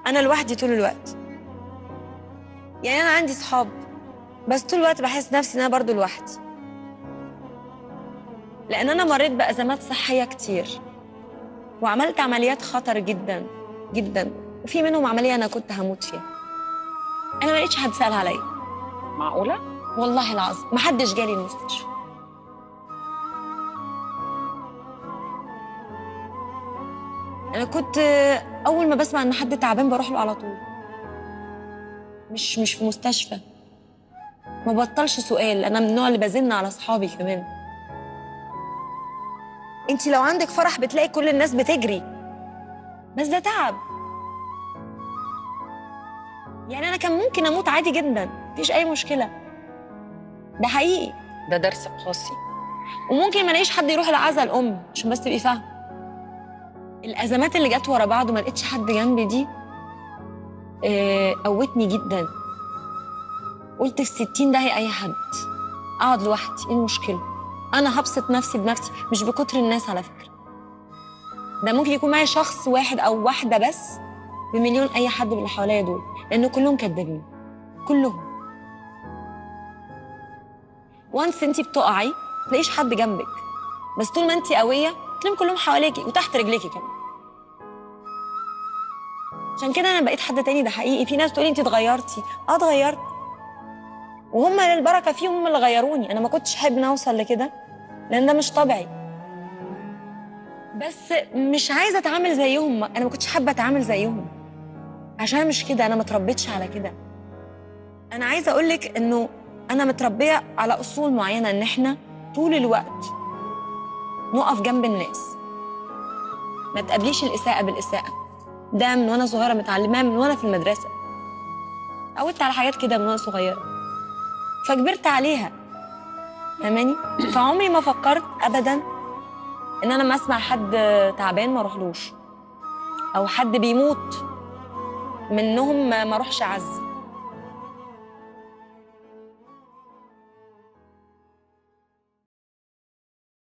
انا لوحدي طول الوقت. يعني انا عندي صحاب بس طول الوقت بحس نفسي ان انا برضو لوحدي، لان انا مريت بازمات صحيه كتير وعملت عمليات خطر جدا جدا، وفي منهم عمليه انا كنت هموت فيها. انا ما لقيتش حد سال عليا. معقولة؟ والله العظيم ما حدش جالي المستشفى. انا كنت اول ما بسمع ان حد تعبان بروح له على طول، مش في مستشفى. ما بطلش سؤال، انا من النوع اللي بزن على اصحابي كمان. انت لو عندك فرح بتلاقي كل الناس بتجري، بس ده تعب. يعني انا كان ممكن اموت عادي جدا، مفيش اي مشكله، ده حقيقي. ده درس قاسي. وممكن ما الاقيش حد يروح العزاء الام، عشان بس تبقي فاهمه. الازمات اللي جت ورا بعض وما لقيتش حد جنبي دي قوتني جدا. قلت في 60 داهية اي حد، اقعد لوحدي ايه المشكله؟ انا هبسط نفسي بنفسي، مش بكتر الناس على فكره. ده ممكن يكون معايا شخص واحد او واحده بس بمليون اي حد من اللي حواليا دول، لان كلهم كدابين، كلهم. وانس انتي بتقعي تلاقيش حد جنبك، بس طول ما انتي قويه تلاقيهم كلهم حواليكي وتحت رجليكي كمان. عشان كده انا بقيت حد تاني، ده حقيقي. في ناس تقولي انتي اتغيرتي، اتغيرت، وهم للبركه فيهم، هم اللي غيروني. انا ما كنتش احب ان اوصل لكده لان ده مش طبيعي، بس مش عايزه اتعامل زيهم. انا ما كنتش حابه اتعامل زيهم عشان مش كده، انا ما اتربيتش على كده. انا عايزه اقول لك انه انا متربيه على اصول معينه، ان احنا طول الوقت نقف جنب الناس، ما تقابليش الاساءه بالاساءه. ده من وانا صغيره متعلماه، من وانا في المدرسه اتعودت على حاجات كده من وانا صغيره، فكبرت عليها، فاهماني؟ فعمري ما فكرت ابدا ان انا ما اسمع حد تعبان ما اروحلوش، او حد بيموت منهم ما اروحش اعزي.